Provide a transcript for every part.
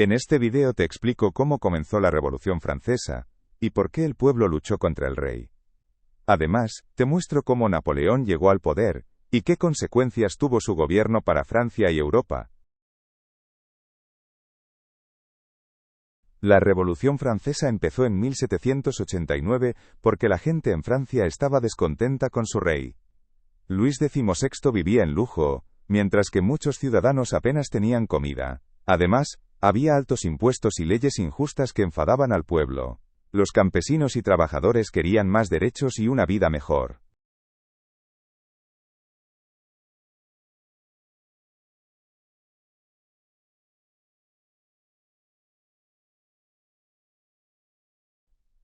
En este video te explico cómo comenzó la Revolución Francesa y por qué el pueblo luchó contra el rey. Además, te muestro cómo Napoleón llegó al poder y qué consecuencias tuvo su gobierno para Francia y Europa. La Revolución Francesa empezó en 1789 porque la gente en Francia estaba descontenta con su rey. Luis XVI vivía en lujo, mientras que muchos ciudadanos apenas tenían comida. Además, había altos impuestos y leyes injustas que enfadaban al pueblo. Los campesinos y trabajadores querían más derechos y una vida mejor.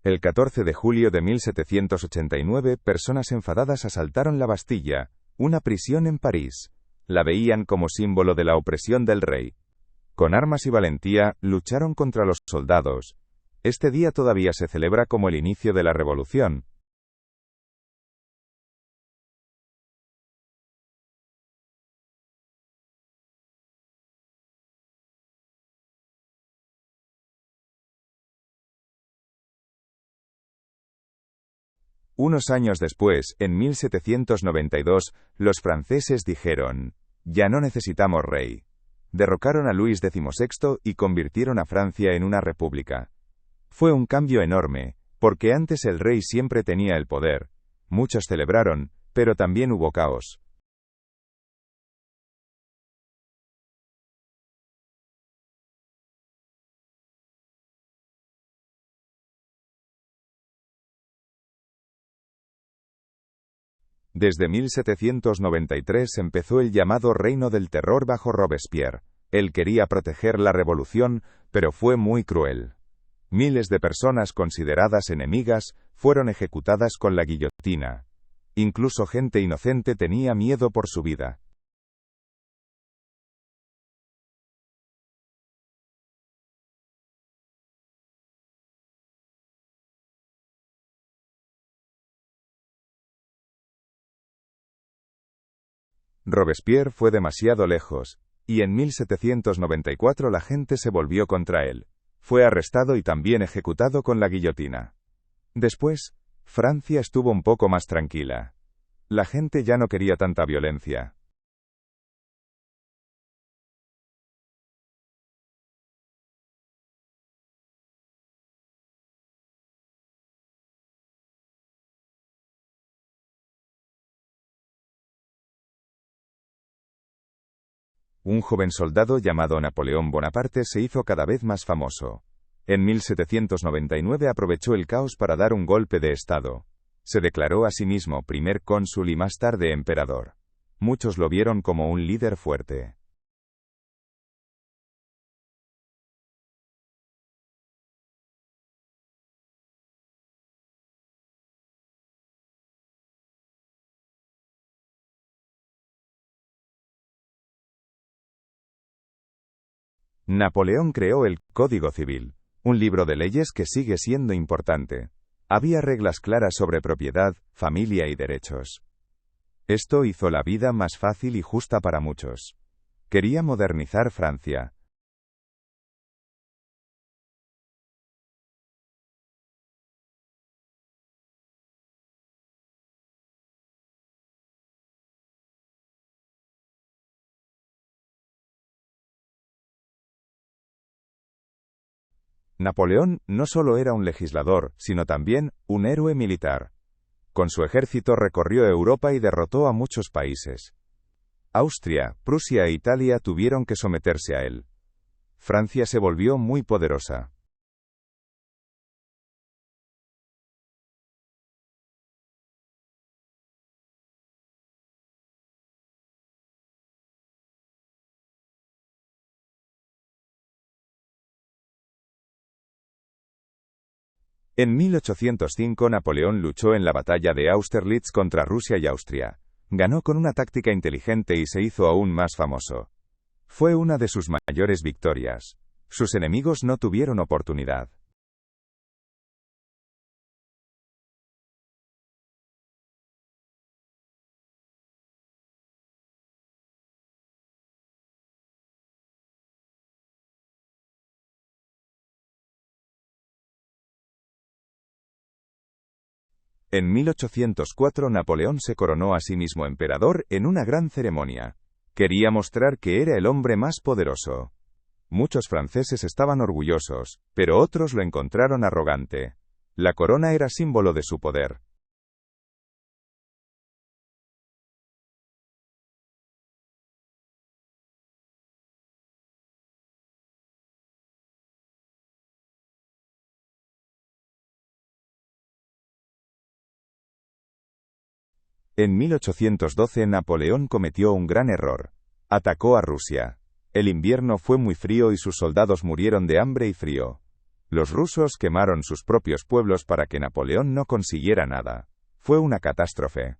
El 14 de julio de 1789, personas enfadadas asaltaron la Bastilla, una prisión en París. La veían como símbolo de la opresión del rey. Con armas y valentía, lucharon contra los soldados. Este día todavía se celebra como el inicio de la revolución. Unos años después, en 1792, los franceses dijeron: «Ya no necesitamos rey». Derrocaron a Luis XVI y convirtieron a Francia en una república. Fue un cambio enorme, porque antes el rey siempre tenía el poder. Muchos celebraron, pero también hubo caos. Desde 1793 empezó el llamado Reino del Terror bajo Robespierre. Él quería proteger la revolución, pero fue muy cruel. Miles de personas consideradas enemigas fueron ejecutadas con la guillotina. Incluso gente inocente tenía miedo por su vida. Robespierre fue demasiado lejos, y en 1794 la gente se volvió contra él. Fue arrestado y también ejecutado con la guillotina. Después, Francia estuvo un poco más tranquila. La gente ya no quería tanta violencia. Un joven soldado llamado Napoleón Bonaparte se hizo cada vez más famoso. En 1799 aprovechó el caos para dar un golpe de estado. Se declaró a sí mismo primer cónsul y más tarde emperador. Muchos lo vieron como un líder fuerte. Napoleón creó el Código Civil, un libro de leyes que sigue siendo importante. Había reglas claras sobre propiedad, familia y derechos. Esto hizo la vida más fácil y justa para muchos. Quería modernizar Francia. Napoleón no solo era un legislador, sino también un héroe militar. Con su ejército recorrió Europa y derrotó a muchos países. Austria, Prusia e Italia tuvieron que someterse a él. Francia se volvió muy poderosa. En 1805 Napoleón luchó en la batalla de Austerlitz contra Rusia y Austria. Ganó con una táctica inteligente y se hizo aún más famoso. Fue una de sus mayores victorias. Sus enemigos no tuvieron oportunidad. En 1804 Napoleón se coronó a sí mismo emperador en una gran ceremonia. Quería mostrar que era el hombre más poderoso. Muchos franceses estaban orgullosos, pero otros lo encontraron arrogante. La corona era símbolo de su poder. En 1812 Napoleón cometió un gran error. Atacó a Rusia. El invierno fue muy frío y sus soldados murieron de hambre y frío. Los rusos quemaron sus propios pueblos para que Napoleón no consiguiera nada. Fue una catástrofe.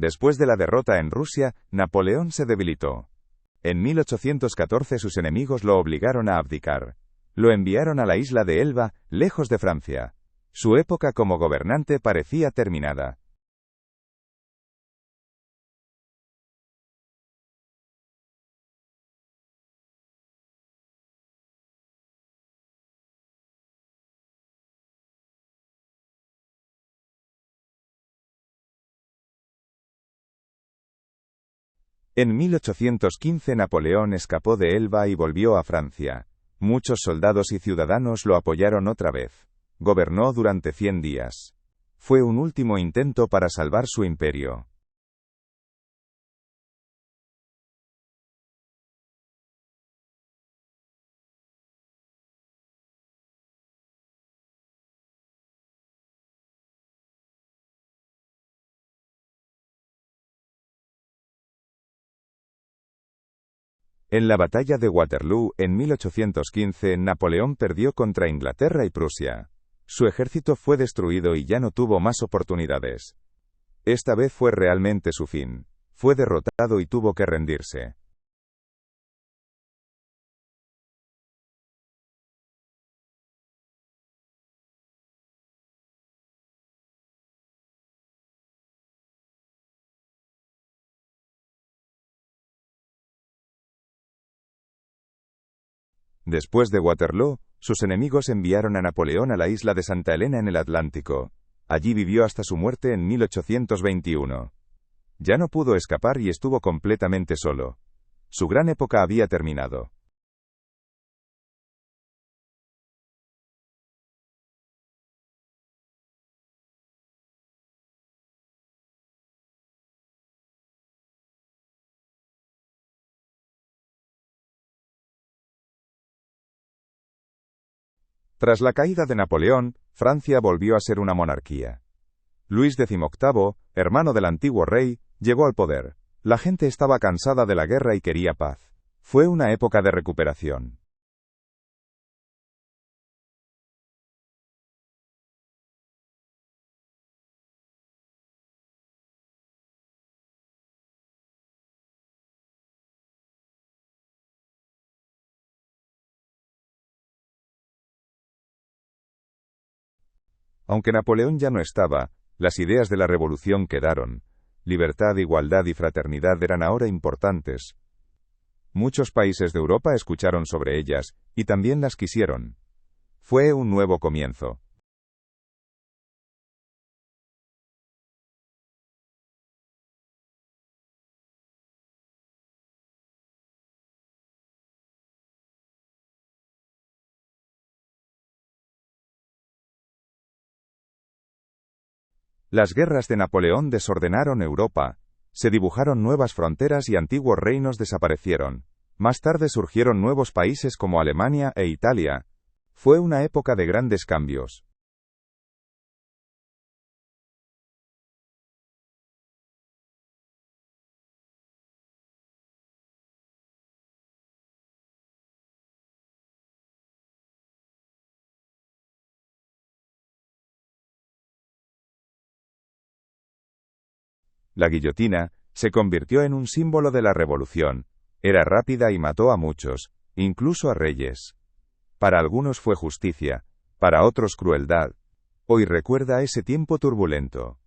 Después de la derrota en Rusia, Napoleón se debilitó. En 1814 sus enemigos lo obligaron a abdicar. Lo enviaron a la isla de Elba, lejos de Francia. Su época como gobernante parecía terminada. En 1815 Napoleón escapó de Elba y volvió a Francia. Muchos soldados y ciudadanos lo apoyaron otra vez. Gobernó durante 100 días. Fue un último intento para salvar su imperio. En la batalla de Waterloo, en 1815, Napoleón perdió contra Inglaterra y Prusia. Su ejército fue destruido y ya no tuvo más oportunidades. Esta vez fue realmente su fin. Fue derrotado y tuvo que rendirse. Después de Waterloo, sus enemigos enviaron a Napoleón a la isla de Santa Elena en el Atlántico. Allí vivió hasta su muerte en 1821. Ya no pudo escapar y estuvo completamente solo. Su gran época había terminado. Tras la caída de Napoleón, Francia volvió a ser una monarquía. Luis XVIII, hermano del antiguo rey, llegó al poder. La gente estaba cansada de la guerra y quería paz. Fue una época de recuperación. Aunque Napoleón ya no estaba, las ideas de la revolución quedaron. Libertad, igualdad y fraternidad eran ahora importantes. Muchos países de Europa escucharon sobre ellas, y también las quisieron. Fue un nuevo comienzo. Las guerras de Napoleón desordenaron Europa. Se dibujaron nuevas fronteras y antiguos reinos desaparecieron. Más tarde surgieron nuevos países como Alemania e Italia. Fue una época de grandes cambios. La guillotina se convirtió en un símbolo de la revolución. Era rápida y mató a muchos, incluso a reyes. Para algunos fue justicia, para otros crueldad. Hoy recuerda ese tiempo turbulento.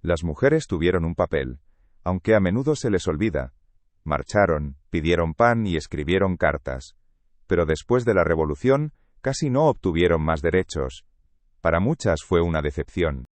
Las mujeres tuvieron un papel, aunque a menudo se les olvida. Marcharon, pidieron pan y escribieron cartas. Pero después de la revolución, casi no obtuvieron más derechos. Para muchas fue una decepción.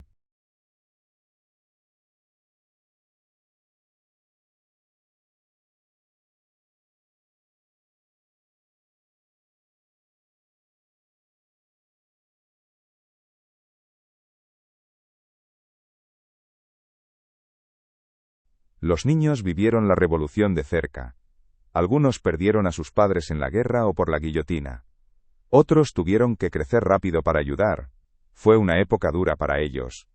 Los niños vivieron la revolución de cerca. Algunos perdieron a sus padres en la guerra o por la guillotina. Otros tuvieron que crecer rápido para ayudar. Fue una época dura para ellos.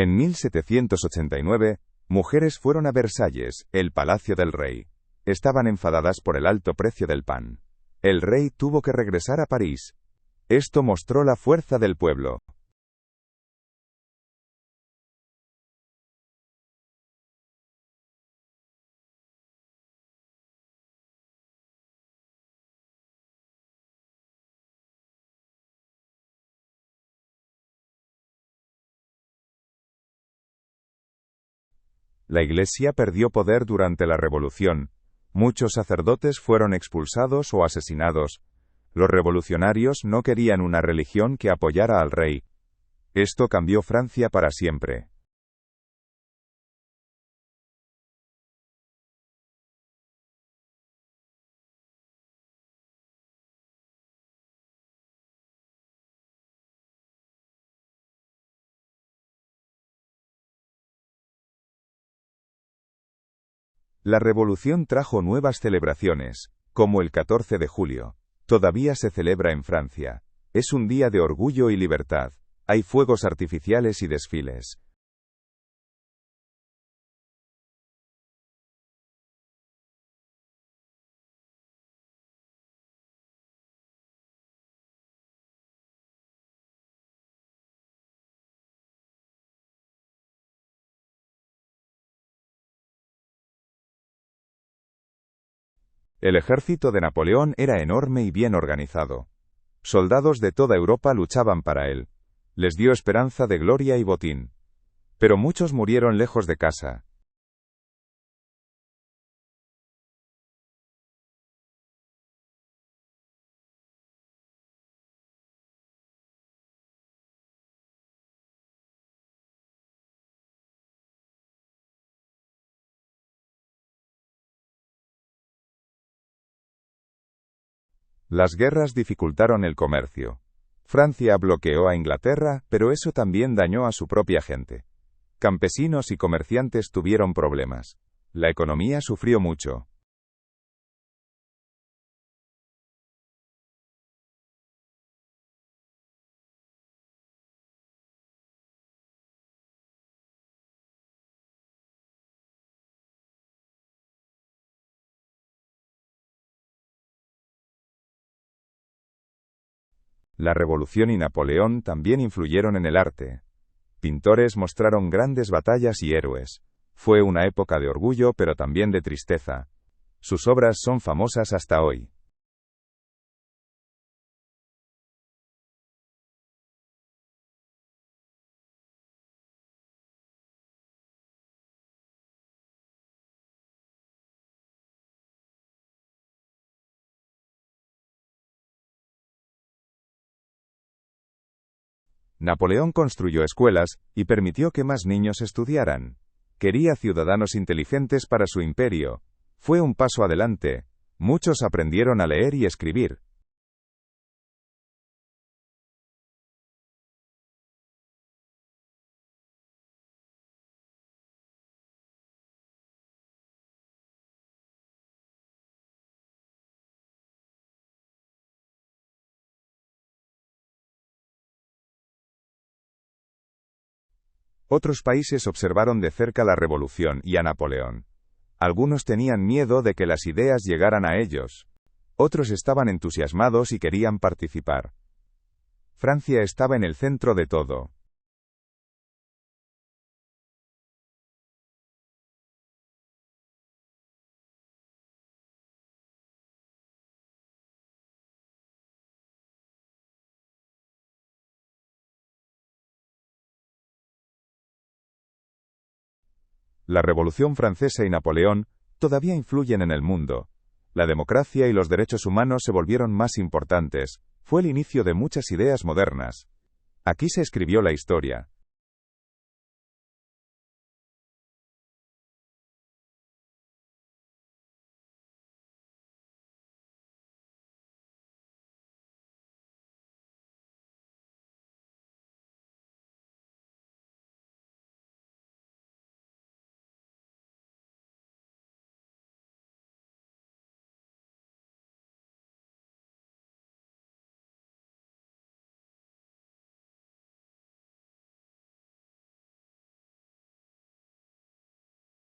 En 1789, mujeres fueron a Versalles, el palacio del rey. Estaban enfadadas por el alto precio del pan. El rey tuvo que regresar a París. Esto mostró la fuerza del pueblo. La Iglesia perdió poder durante la Revolución. Muchos sacerdotes fueron expulsados o asesinados. Los revolucionarios no querían una religión que apoyara al rey. Esto cambió Francia para siempre. La revolución trajo nuevas celebraciones, como el 14 de julio. Todavía se celebra en Francia. Es un día de orgullo y libertad. Hay fuegos artificiales y desfiles. El ejército de Napoleón era enorme y bien organizado. Soldados de toda Europa luchaban para él. Les dio esperanza de gloria y botín. Pero muchos murieron lejos de casa. Las guerras dificultaron el comercio. Francia bloqueó a Inglaterra, pero eso también dañó a su propia gente. Campesinos y comerciantes tuvieron problemas. La economía sufrió mucho. La Revolución y Napoleón también influyeron en el arte. Pintores mostraron grandes batallas y héroes. Fue una época de orgullo pero también de tristeza. Sus obras son famosas hasta hoy. Napoleón construyó escuelas y permitió que más niños estudiaran. Quería ciudadanos inteligentes para su imperio. Fue un paso adelante. Muchos aprendieron a leer y escribir. Otros países observaron de cerca la revolución y a Napoleón. Algunos tenían miedo de que las ideas llegaran a ellos. Otros estaban entusiasmados y querían participar. Francia estaba en el centro de todo. La Revolución Francesa y Napoleón todavía influyen en el mundo. La democracia y los derechos humanos se volvieron más importantes. Fue el inicio de muchas ideas modernas. Aquí se escribió la historia.